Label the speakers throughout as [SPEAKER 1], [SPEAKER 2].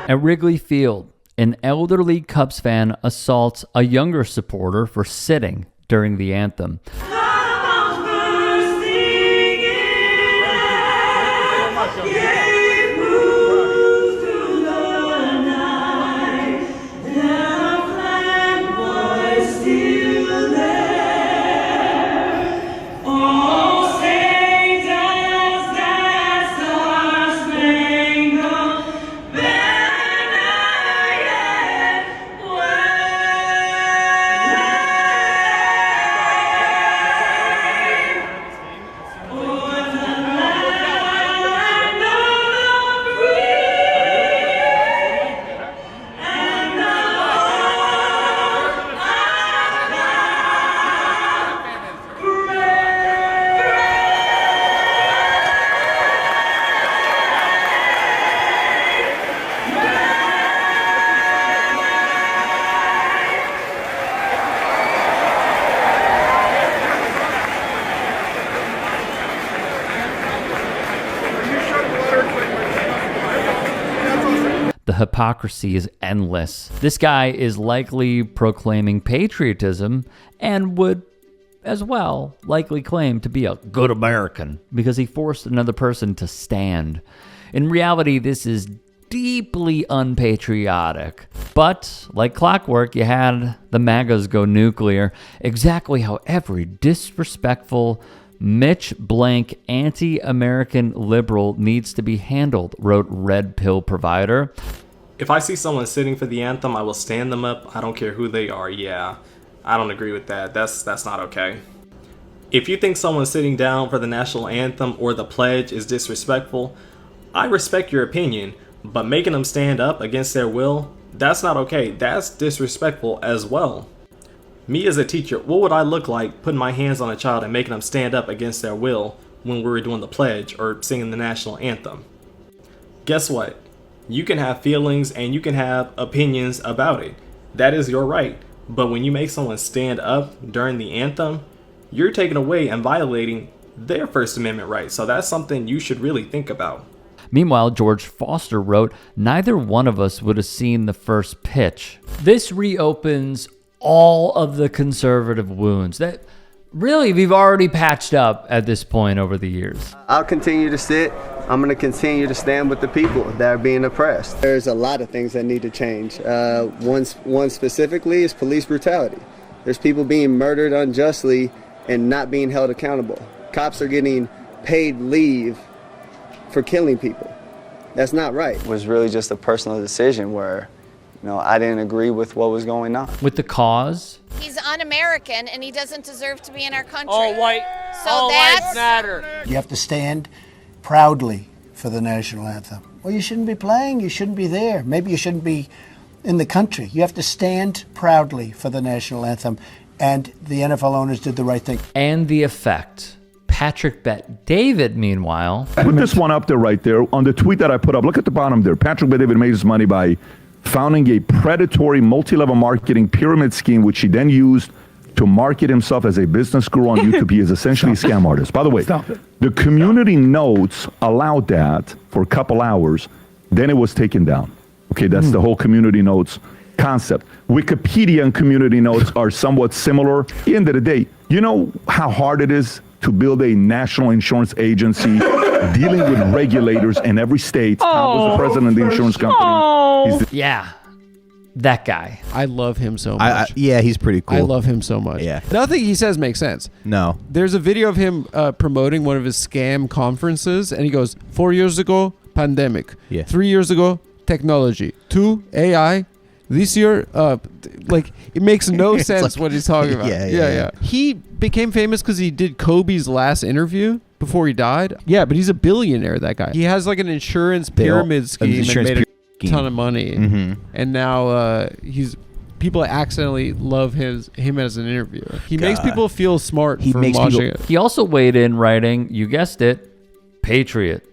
[SPEAKER 1] At Wrigley Field, an elderly Cubs fan assaults a younger supporter for sitting during the anthem. The hypocrisy is endless. This guy is likely proclaiming patriotism and would as well likely claim to be a good American because he forced another person to stand. In reality, this is deeply unpatriotic. But like clockwork, you had the MAGAs go nuclear, exactly how every disrespectful Mitch Blank anti-American liberal needs to be handled, wrote Red Pill Provider.
[SPEAKER 2] If I see someone sitting for the anthem, I will stand them up. I don't care who they are. Yeah, I don't agree with that. That's not okay. If you think someone sitting down for the national anthem or the pledge is disrespectful, I respect your opinion, but making them stand up against their will, that's not okay. That's disrespectful as well. Me as a teacher, what would I look like putting my hands on a child and making them stand up against their will when we were doing the pledge or singing the national anthem? Guess what? You can have feelings and you can have opinions about it. That is your right. But when you make someone stand up during the anthem, you're taking away and violating their First Amendment rights. So that's something you should really think about.
[SPEAKER 1] Meanwhile, George Foster wrote, "Neither one of us would have seen the first pitch." This reopens all of the conservative wounds that really we've already patched up at this point over the years.
[SPEAKER 3] I'll continue to sit. I'm going to continue to stand with the people that are being oppressed. There's a lot of things that need to change. One specifically is police brutality. There's people being murdered unjustly and not being held accountable. Cops are getting paid leave for killing people. That's not right. It was really just a personal decision where, I didn't agree with what was going on.
[SPEAKER 1] With the cause?
[SPEAKER 4] He's un-American and he doesn't deserve to be in our country.
[SPEAKER 5] All lives matter.
[SPEAKER 6] You have to stand proudly for the national anthem. Well, you shouldn't be playing, you shouldn't be there. Maybe you shouldn't be in the country. You have to stand proudly for the national anthem, and the NFL owners did the right thing.
[SPEAKER 1] And the effect. Patrick Bet-David, meanwhile.
[SPEAKER 7] Put this one up there right there on the tweet that I put up. Look at the bottom there. Patrick Bet-David made his money by founding a predatory multi-level marketing pyramid scheme, which he then used to market himself as a business guru on YouTube. He is essentially a scam artist. By the way, the community notes allowed that for a couple hours. Then it was taken down. Okay, that's the whole community notes concept. Wikipedia and community notes are somewhat similar. At the end of the day, you know how hard it is to build a national insurance agency dealing with regulators in every state. Tom was the president of the insurance company.
[SPEAKER 1] Yeah, that guy.
[SPEAKER 8] I love him so much.
[SPEAKER 9] Yeah, he's pretty cool.
[SPEAKER 8] I love him so much.
[SPEAKER 9] Yeah.
[SPEAKER 8] Nothing he says makes sense.
[SPEAKER 9] No.
[SPEAKER 8] There's a video of him promoting one of his scam conferences, and he goes, 4 years ago, pandemic.
[SPEAKER 9] Yeah.
[SPEAKER 8] 3 years ago, technology. 2, AI. This year, it makes no sense what he's talking about. Yeah. He became famous because he did Kobe's last interview before he died. Yeah, but he's a billionaire, that guy. He has like an insurance pyramid scheme and made a ton of money. Mm-hmm. And now people accidentally love him as an interviewer. He makes people feel smart for watching it.
[SPEAKER 1] He also weighed in writing, you guessed it, patriot.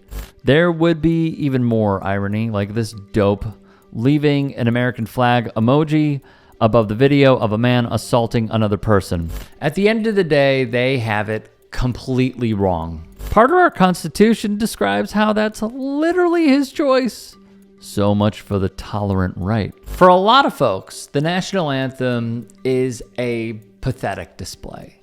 [SPEAKER 1] There would be even more irony, like this dope leaving an American flag emoji above the video of a man assaulting another person. At the end of the day, they have it completely wrong. Part of our Constitution describes how that's literally his choice. So much for the tolerant right. For a lot of folks, the national anthem is a pathetic display.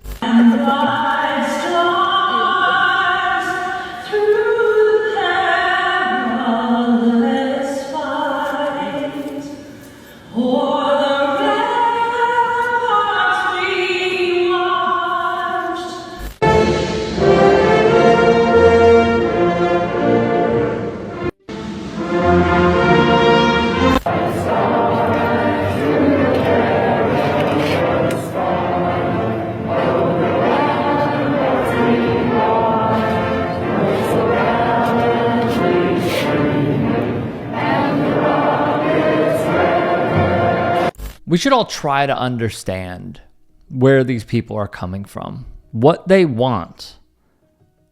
[SPEAKER 1] We should all try to understand where these people are coming from. What they want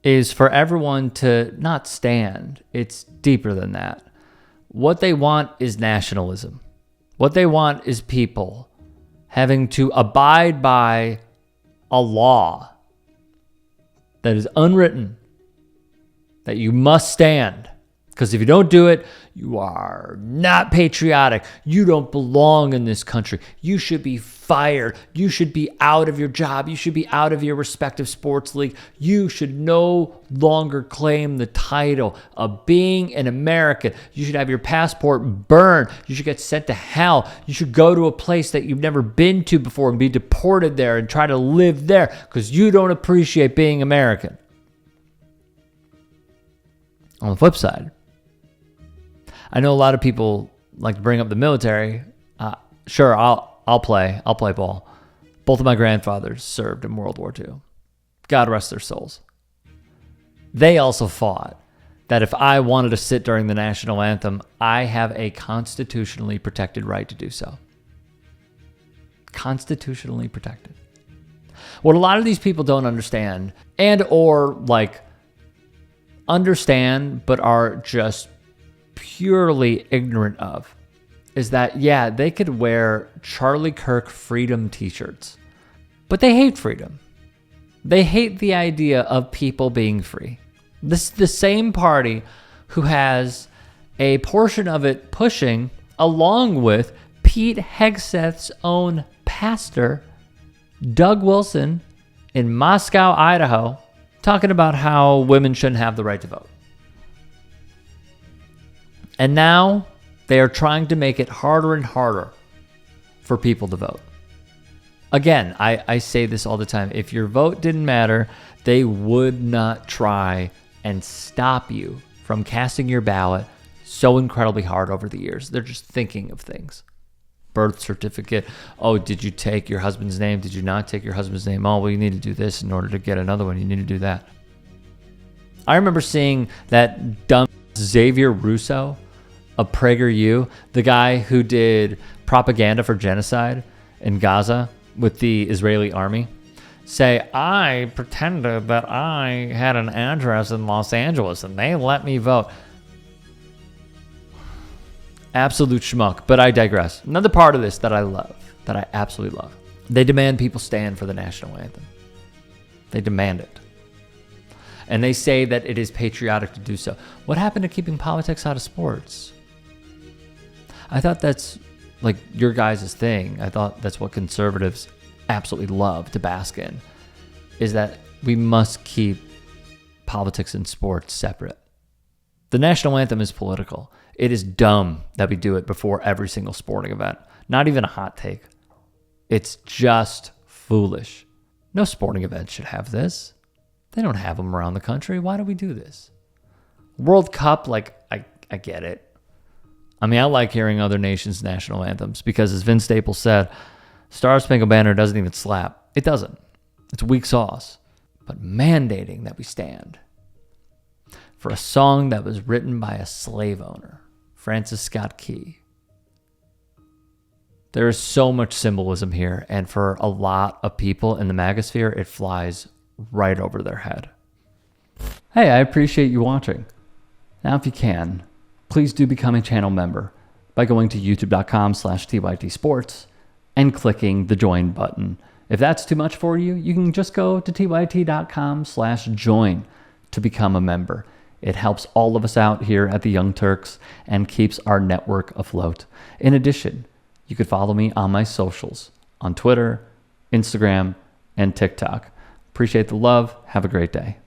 [SPEAKER 1] is for everyone to not stand. It's deeper than that. What they want is nationalism. What they want is people having to abide by a law that is unwritten, that you must stand. Because if you don't do it, you are not patriotic. You don't belong in this country. You should be fired. You should be out of your job. You should be out of your respective sports league. You should no longer claim the title of being an American. You should have your passport burned. You should get sent to hell. You should go to a place that you've never been to before and be deported there and try to live there because you don't appreciate being American. On the flip side, I know a lot of people like to bring up the military. Sure, I'll play ball. Both of my grandfathers served in World War II. God rest their souls. They also fought that if I wanted to sit during the national anthem, I have a constitutionally protected right to do so. Constitutionally protected. What a lot of these people don't understand understand but are just purely ignorant of is that, yeah, they could wear Charlie Kirk freedom t-shirts, but they hate freedom. They hate the idea of people being free. This is the same party who has a portion of it pushing, along with Pete Hegseth's own pastor, Doug Wilson, in Moscow, Idaho, talking about how women shouldn't have the right to vote. And now they are trying to make it harder and harder for people to vote. Again, I say this all the time. If your vote didn't matter, they would not try and stop you from casting your ballot so incredibly hard over the years. They're just thinking of things. Birth certificate. Oh, did you take your husband's name? Did you not take your husband's name? Oh, well, you need to do this in order to get another one. You need to do that. I remember seeing that dumb Xavier Russo of PragerU, the guy who did propaganda for genocide in Gaza with the Israeli army, say, I pretended that I had an address in Los Angeles and they let me vote. Absolute schmuck, but I digress. Another part of this that I love, that I absolutely love. They demand people stand for the national anthem. They demand it. And they say that it is patriotic to do so. What happened to keeping politics out of sports? I thought that's like your guys' thing. I thought that's what conservatives absolutely love to bask in, is that we must keep politics and sports separate. The national anthem is political. It is dumb that we do it before every single sporting event. Not even a hot take. It's just foolish. No sporting event should have this. They don't have them around the country. Why do we do this? World Cup, I get it. I mean, I like hearing other nations' national anthems because, as Vince Staples said, Star Spangled Banner doesn't even slap. It doesn't. It's weak sauce. But mandating that we stand for a song that was written by a slave owner, Francis Scott Key. There is so much symbolism here, and for a lot of people in the magosphere, it flies right over their head. Hey, I appreciate you watching. Now, if you can, please do become a channel member by going to youtube.com/TYTsports and clicking the join button. If that's too much for you, you can just go to tyt.com/join to become a member. It helps all of us out here at the Young Turks and keeps our network afloat. In addition, you could follow me on my socials on Twitter, Instagram, and TikTok. Appreciate the love. Have a great day.